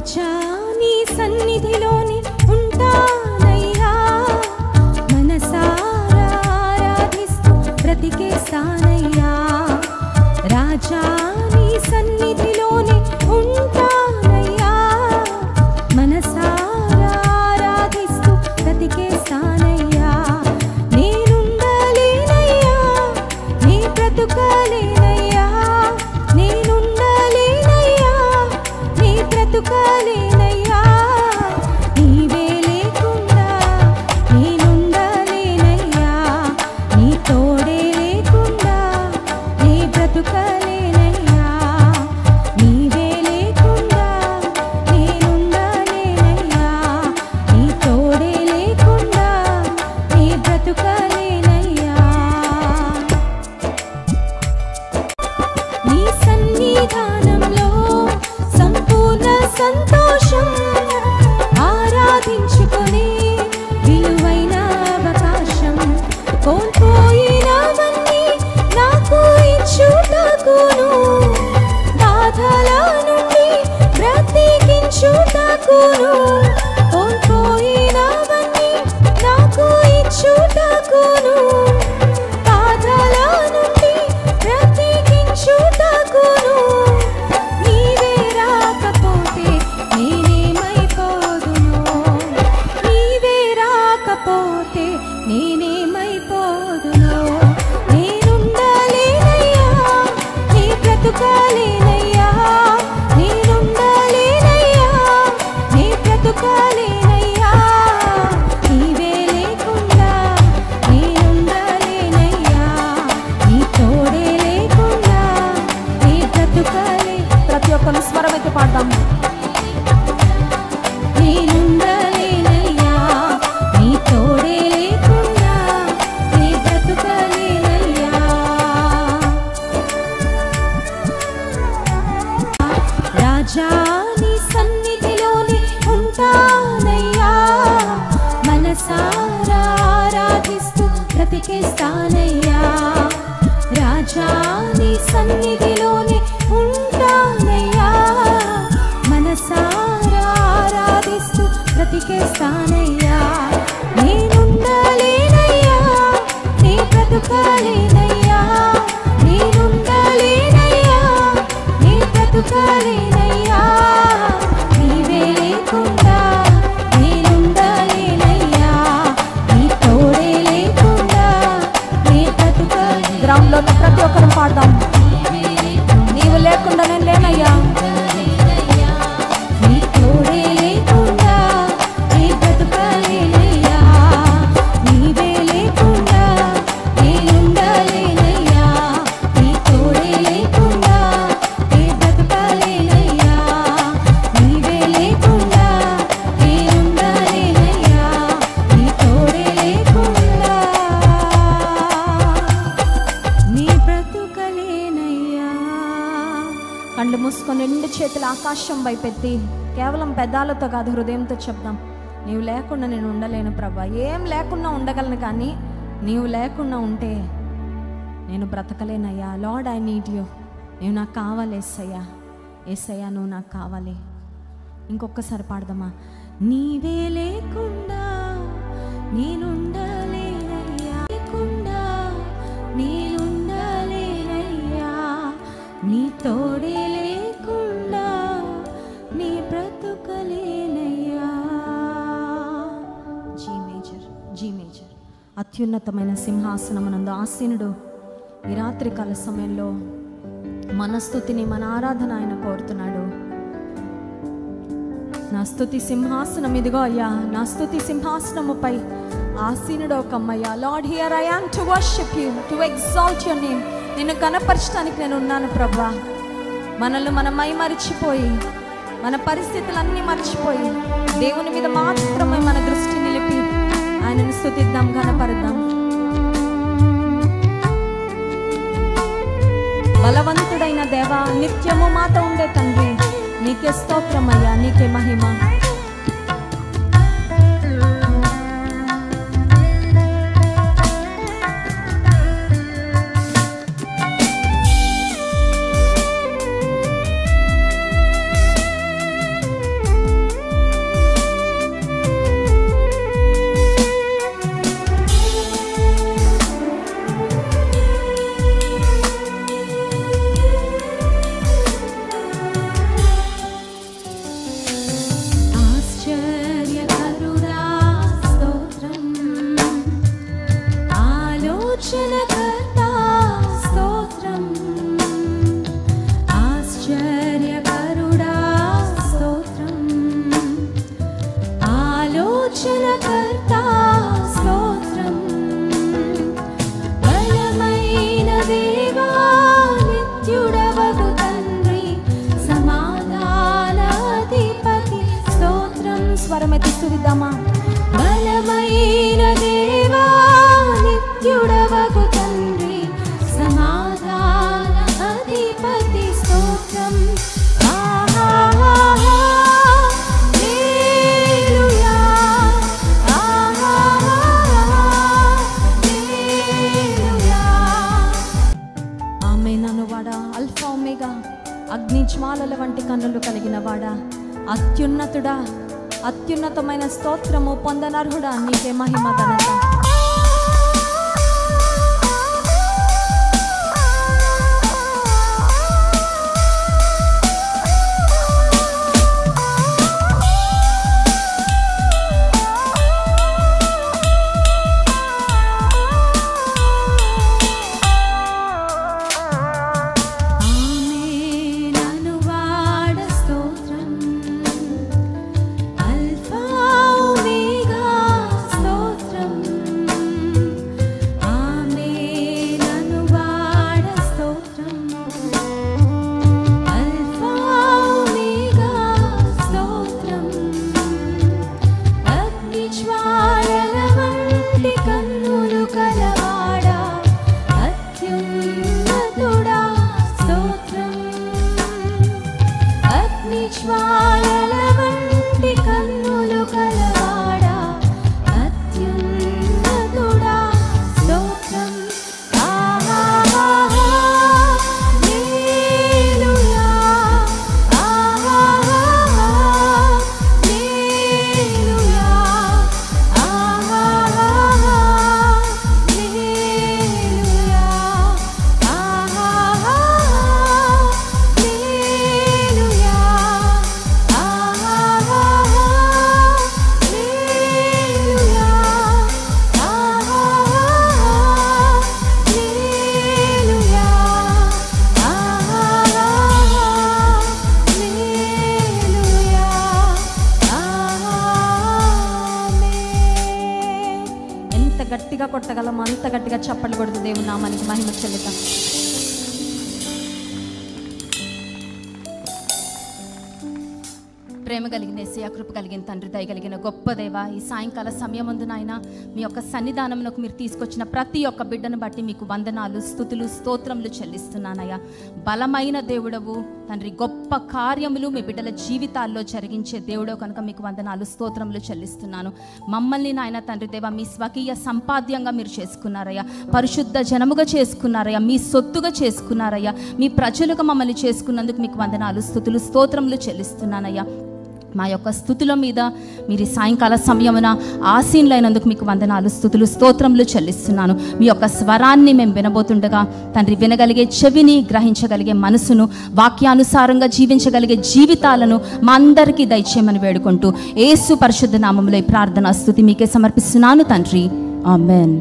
రాజా నీ సన్నిధిలోని ఉంటానయ్యా, మనసారా ఆరాధిస్తూ బ్రతికేస్తానయ్యా. రాజా నీ సన్నిధిలోని ఉంటానయ్యా, మనసారా ఆరాధిస్తూ బ్రతికేస్తానయ్యా. నేనుండలేనయ్యా, నీ బ్రతుకలేనయ్యా, నేనుండలేనయ్యా, నీ బ్రతుకలేనయ్యా. నీవే లేకుండా నేనుండలేనయ్యా, నీ తోడే లేకుండా నీ బ్రతుకలేనయ్యా. నీవే లేకుండా నేనుండలేనయ్యా, నీ తోడే లేకుండా నీ బ్రతుకలేనయ్యా. నీ సన్నిధానంలో సంపూర్ణ సంతోషం, ఆరాధించుకునే విలువైన అవకాశం. కోల్పోయినవన్నీ నాకు ఇచ్చుటకును, బాధల నుండి బ్రతికించుటకును. కోల్పోయినవన్నీ నాకు ఇచ్చుటకును, బాధల నుండి బ్రతికించుటకును. నీవే రాకపోతే నేనేమైపోదును, నీవే రాకపోతే నేనేమైపోదును. నేనుండలేనయ్యా, నీ బ్రతుకలేనయ్యా, నేనుండలేనయ్యా, నీ బ్రతుకలేనయ్యా. నీవే లేకుండా నేనుండలేనయ్యా, నీ తోడే లేకుండా నీ బ్రతుకలే. ప్రతి ఒక్కరు స్వరమైతే పాడదాం. నేనుండలేనయ్యా, నీ తోడే లేకుండా నీ బ్రతుకలేనయ్యా. రాజా నీ సన్నిధిలోని ఉంటానయ్యా, మనసారా ఆరాధిస్తూ బ్రతికేస్తానయ్యా. రాజా నీ సన్నిధిలోని ఉంటానయ్యా, మనసారా ఆరాధిస్తూ బ్రతికేస్తానయ్యా. నేనుండలేనయ్యా, నీ బ్రతుకలేనయ్యా, నేనుండలేనయ్యా, నీ బ్రతుకలేనయ్యా. నీవే లేకుండా నేనుండలేనయ్యా, నీ తోడే లేకుండా నీ బ్రతుకలే. గ్రౌండ్లో ఉన్న ప్రతి ఒక్కరు పాడదాం. నీవు లేకుండా నేను లేనయ్యా, నీ తోడే లేకుండా నీ బ్రతుకలేనయ్యా. నీవే లేకుండా నేనుండలేనయ్యా, నీ తోడే లేకుండా నీ బ్రతుకలేనయ్యా. నీవే లేకుండా నేనుండలేనయ్యా, నీ తోడే లేకుండా నీ బ్రతుకలేనయ్యా. కళ్ళు మూసుకొని రెండు చేతులు ఆకాశం వైపెత్తి కేవలం పెదాలతో కాదు హృదయంతో చెప్దాం. నీవు లేకుండా నేను ఉండలేను ప్రభా. ఏం లేకుండా ఉండగలను, కానీ నీవు లేకుండా ఉంటే నేను బ్రతకలేనయ్యా. Lord I need you. నీవు నాకు కావాలి యేసయ్యా, యేసయ్యా నువ్వు నాకు కావాలి. ఇంకొకసారి పాడదామా. నీవే లేకుండా నేనుండలేనయ్యా, లేకుండా నేనుండలేనయ్యా, నీ తోడే లేకుండా నీ బ్రతుకలేనయ్యా. G major, G major. అత్యున్నతమైన సింహాసనమునందు ఆసీనుడు ఈ రాత్రికాల సమయంలో మన స్తుతిని, మన ఆరాధన ఆయన కోరుతున్నాడు. నా స్తుతి సింహాసనం ఇదిగో అయ్యా, నా స్తుతి సింహాసనముపై ఆసీనుడు ఒక అమ్మయ్యా. Lord here I am to worship you, to exalt your name. నిన్ను కనపరచడానికి నేను ఉన్నాను ప్రభా. మనల్ని మనం మైమరిచిపోయి, మన పరిస్థితులన్నీ మర్చిపోయి దేవుని మీద మాత్రమే మన దృష్టి నిలిపి ఆయనను స్తుతిద్దాం, కనపరుద్దాం. బలవంతుడైన దేవా, నిత్యము మాతో ఉండే తండ్రి, నీకే స్తోత్రమయ్యా, నీకే మహిమ. స్వరమెత్తి స్తుతిద్దామా? బలమైన దేవా నిత్యుడవగు తండ్రి సమాధాన అధిపతి స్తోత్రం. అల్ఫా ఒమేగా, అగ్ని జ్వాలల వంటి కన్నులు కలిగిన వాడా, అత్యున్నతుడా, అత్యున్నతమైన స్తోత్రము పొందనర్హుడా, నీకే మహిమ ఘనత. గట్టిగా కొట్టగలం, అంత గట్టిగా చప్పట్లు కొడుతూ దేవుని నామానికి మహిమ చెల్లిద్దాం. ప్రేమ కలిగిన యేసయ్య, కృప కలిగిన తండ్రి, దయ కలిగిన గొప్ప దేవ, ఈ సాయంకాల సమయమందు నాయన మీ యొక్క సన్నిధానంలోకి మీరు తీసుకొచ్చిన ప్రతి ఒక్క బిడ్డను బట్టి మీకు వందనాలు, స్తుతులు, స్తోత్రములు చెల్లిస్తున్నానయ్యా. బలమైన దేవుడవు తండ్రి, గొప్ప కార్యములు మీ బిడ్డల జీవితాల్లో జరిగించే దేవుడో కనుక మీకు వందనాలు, స్తోత్రములు చెల్లిస్తున్నాను. మమ్మల్ని నాయన తండ్రి దేవ మీ స్వకీయ సంపాద్యంగా మీరు చేసుకున్నారయ్యా, పరిశుద్ధ జనముగా చేసుకున్నారయ్యా, మీ సొత్తుగా చేసుకున్నారయ్యా, మీ ప్రజలుగా మమ్మల్ని చేసుకున్నందుకు మీకు వందనాలు, స్తుతులు, స్తోత్రములు చెల్లిస్తున్నానయ్యా. మా యొక్క స్తుతుల మీద మీరు ఈ సాయంకాల సమయమున ఆసీనులైనందుకు మీకు వందనాలు, స్తుతులు, స్తోత్రములు చెల్లిస్తున్నాను. మీ యొక్క స్వరాన్ని మేము వినబోతుండగా తండ్రి, వినగలిగే చెవిని, గ్రహించగలిగే మనసును, వాక్యానుసారంగా జీవించగలిగే జీవితాలను మా అందరికీ దయచేయమని వేడుకుంటూ యేసు పరిశుద్ధ నామములో ఈ ప్రార్థన స్తుతి మీకే సమర్పిస్తున్నాను తండ్రి. ఆమేన్.